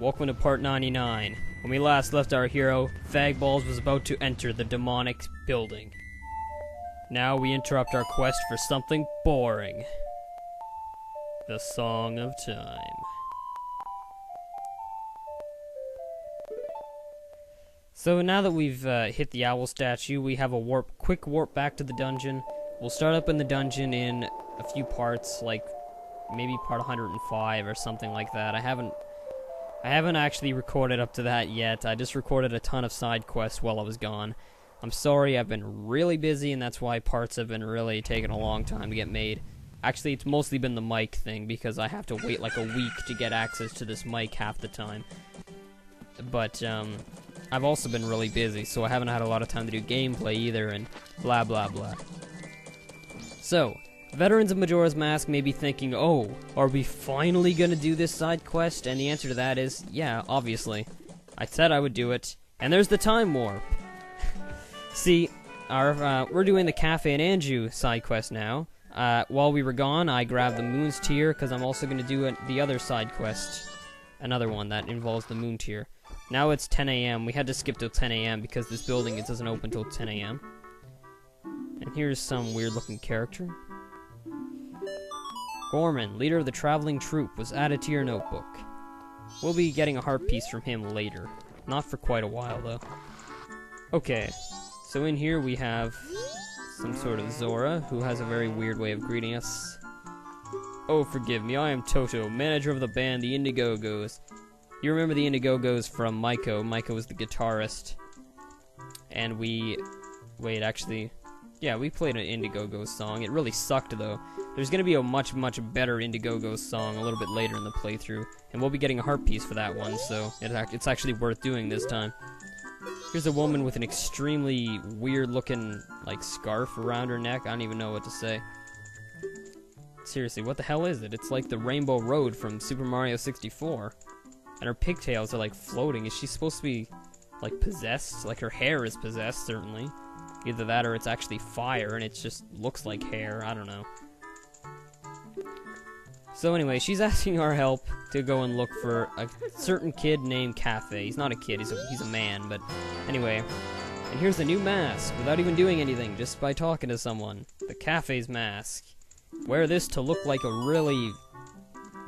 welcome to part 99. When we last left our hero, Fagballs was about to enter the demonic building. Now we interrupt our quest for something boring. The Song of Time. So now that we've hit the owl statue, we have a quick warp back to the dungeon. We'll start up in the dungeon in a few parts, like maybe part 105 or something like that. I haven't actually recorded up to that yet. I just recorded a ton of side quests while I was gone. I'm sorry, I've been really busy, and that's why parts have been really taking a long time to get made. Actually, it's mostly been the mic thing, because I have to wait like a week to get access to this mic half the time. But, I've also been really busy, so I haven't had a lot of time to do gameplay either, and blah blah blah. So, veterans of Majora's Mask may be thinking, oh, are we finally gonna do this side quest? And the answer to that is, yeah, obviously. I said I would do it, and there's the time warp. See, we're doing the Cafe and Anju side quest now. While we were gone, I grabbed the Moon's Tear, because I'm also gonna do the other side quest. Another one that involves the Moon Tear. Now it's 10 a.m. We had to skip till 10 a.m. because this building, it doesn't open till 10 a.m. And here's some weird-looking character. Gorman, leader of the traveling troupe, was added to your notebook. We'll be getting a heart piece from him later. Not for quite a while, though. Okay, so in here we have some sort of Zora, who has a very weird way of greeting us. Oh, forgive me, I am Toto, manager of the band The Indigogos. You remember the Indigogos from Maiko. Maiko was the guitarist. And we played an Indiegogo song. It really sucked, though. There's going to be a much, much better Indiegogo song a little bit later in the playthrough. And we'll be getting a heart piece for that one, so it's actually worth doing this time. Here's a woman with an extremely weird-looking, like, scarf around her neck. I don't even know what to say. Seriously, what the hell is it? It's like the Rainbow Road from Super Mario 64. And her pigtails are, like, floating. Is she supposed to be, like, possessed? Like, her hair is possessed, certainly. Either that or it's actually fire, and it just looks like hair. I don't know. So anyway, she's asking our help to go and look for a certain kid named Cafe. He's not a kid, he's a man, but anyway. And here's the new mask, without even doing anything, just by talking to someone. The Cafe's mask. Wear this to look like a really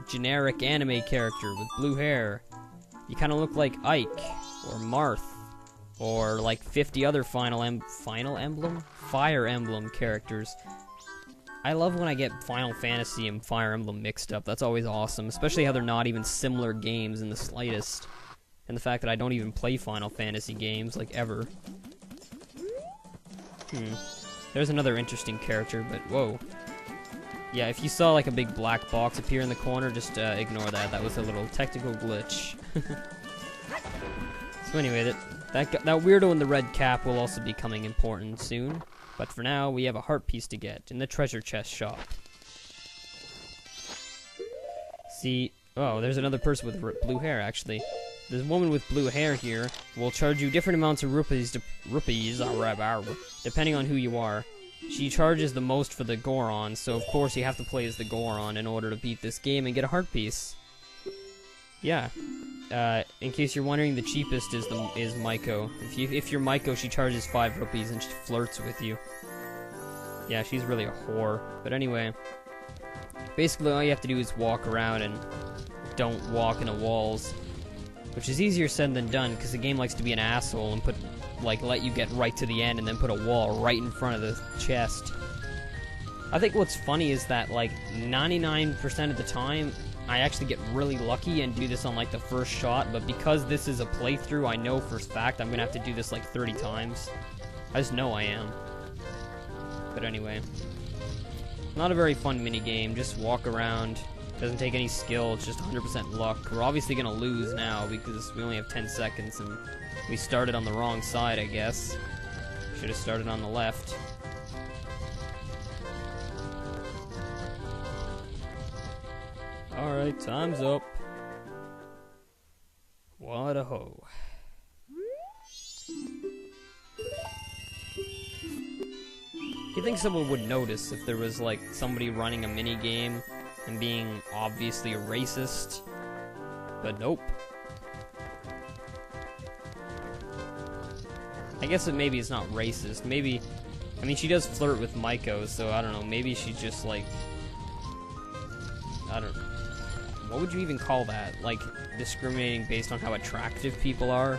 generic anime character with blue hair. You kind of look like Ike, or Marth, or like 50 other Fire Emblem characters. I love when I get Final Fantasy and Fire Emblem mixed up. That's always awesome, especially how they're not even similar games in the slightest. And the fact that I don't even play Final Fantasy games, like, ever. There's another interesting character, but whoa. Yeah, if you saw, like, a big black box appear in the corner, just ignore that. That was a little technical glitch. So anyway, that weirdo in the red cap will also be becoming important soon. But for now, we have a heart piece to get in the treasure chest shop. See, oh, there's another person with blue hair, actually. This woman with blue hair here will charge you different amounts of rupees, depending on who you are. She charges the most for the Goron, so of course you have to play as the Goron in order to beat this game and get a heart piece. Yeah. In case you're wondering, the cheapest is Maiko. If you're Maiko, she charges 5 rupees and she flirts with you. Yeah, she's really a whore. But anyway, basically all you have to do is walk around and don't walk into walls, which is easier said than done because the game likes to be an asshole and let you get right to the end and then put a wall right in front of the chest. I think what's funny is that, like, 99% of the time, I actually get really lucky and do this on, like, the first shot, but because this is a playthrough, I know for a fact I'm gonna have to do this, like, 30 times. I just know I am. But anyway. Not a very fun minigame, just walk around. Doesn't take any skill, it's just 100% luck. We're obviously gonna lose now because we only have 10 seconds and we started on the wrong side, I guess. Should have started on the left. Alright, time's up. What a hoe. You think someone would notice if there was, like, somebody running a mini game and being obviously a racist? But nope. I guess maybe it's not racist. Maybe, I mean, she does flirt with Maiko, so I don't know. Maybe she just, like, I don't know. What would you even call that? Like, discriminating based on how attractive people are?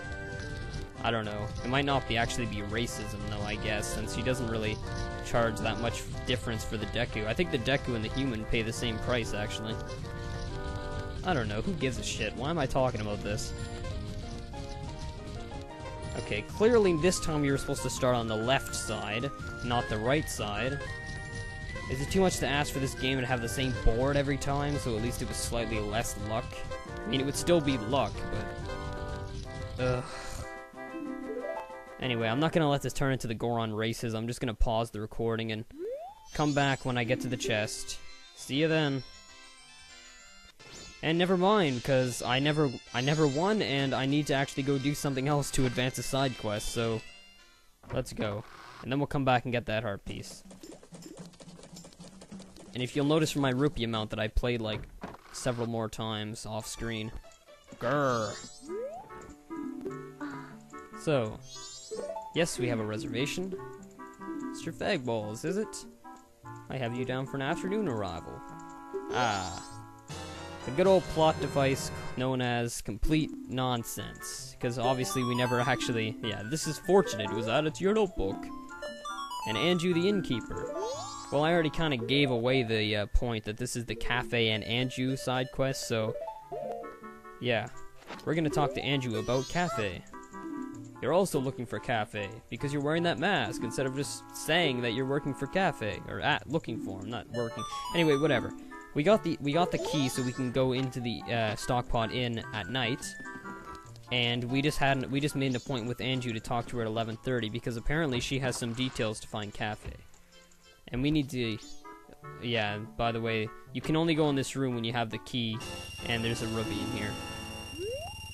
I don't know. It might not actually be racism, though, I guess, since she doesn't really charge that much difference for the Deku. I think the Deku and the human pay the same price, actually. I don't know. Who gives a shit? Why am I talking about this? Okay, clearly this time you were supposed to start on the left side, not the right side. Is it too much to ask for this game to have the same board every time, so at least it was slightly less luck? I mean, it would still be luck, but... Ugh. Anyway, I'm not gonna let this turn into the Goron races. I'm just gonna pause the recording and come back when I get to the chest. See you then. And never mind, because I never won, and I need to actually go do something else to advance a side quest, so let's go. And then we'll come back and get that heart piece. And if you'll notice from my rupee amount that I played, like, several more times off screen. Grrr. So, yes, we have a reservation. Mr. Fagballs, is it? I have you down for an afternoon arrival. Ah. The good old plot device known as complete nonsense. Because obviously we never actually... Yeah, this is fortunate. It was added to your notebook. And Anju the innkeeper. Well, I already kind of gave away the point that this is the Cafe and Anju side quest, so... Yeah. We're gonna talk to Anju about Cafe. You're also looking for Cafe, because you're wearing that mask, instead of just saying that you're working for Cafe. Or looking for him, not working. Anyway, whatever. We got the key so we can go into the Stockpot Inn at night, and we just made an appointment with Anju to talk to her at 11:30 because apparently she has some details to find Cafe, and we need to. Yeah, by the way, you can only go in this room when you have the key, and there's a rupee in here.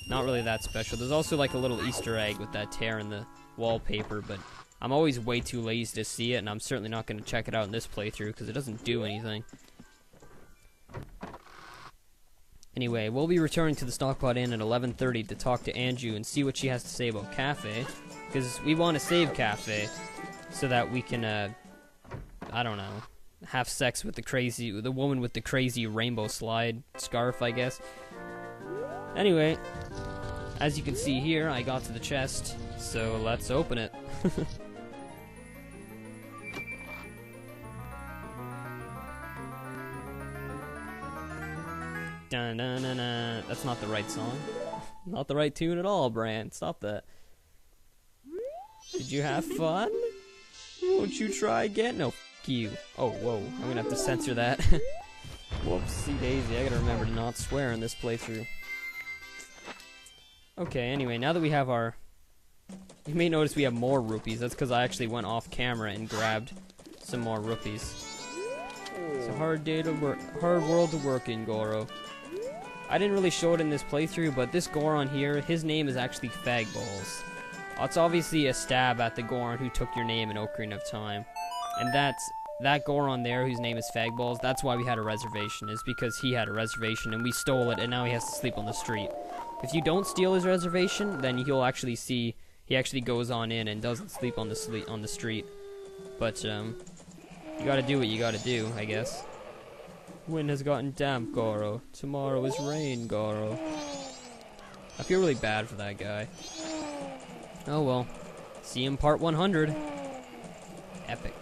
Not really that special. There's also like a little Easter egg with that tear in the wallpaper, but I'm always way too lazy to see it, and I'm certainly not going to check it out in this playthrough because it doesn't do anything. Anyway, we'll be returning to the Stockpot Inn at 11:30 to talk to Anju and see what she has to say about Cafe, because we want to save Cafe so that we can, I don't know, have sex with the woman with the crazy rainbow slide scarf, I guess. Anyway, as you can see here, I got to the chest, so let's open it. Dun, dun, dun, dun. That's not the right song. Not the right tune at all, Bran. Stop that. Did you have fun? Won't you try again? No, f*** you. Oh, whoa. I'm gonna have to censor that. Whoopsie daisy. I gotta remember to not swear in this playthrough. Okay, anyway, now that we have our... You may notice we have more rupees. That's because I actually went off camera and grabbed some more rupees. It's a hard world to work in, Goro. I didn't really show it in this playthrough, but this Goron here, his name is actually Fagballs. It's obviously a stab at the Goron who took your name in Ocarina of Time. And that Goron there, whose name is Fagballs, that's why we had a reservation, is because he had a reservation and we stole it and now he has to sleep on the street. If you don't steal his reservation, then you'll actually see he actually goes on in and doesn't sleep on the street. But, you gotta do what you gotta do, I guess. Wind has gotten damp, Goro. Tomorrow is rain, Goro. I feel really bad for that guy. Oh well. See you in part 100. Epic.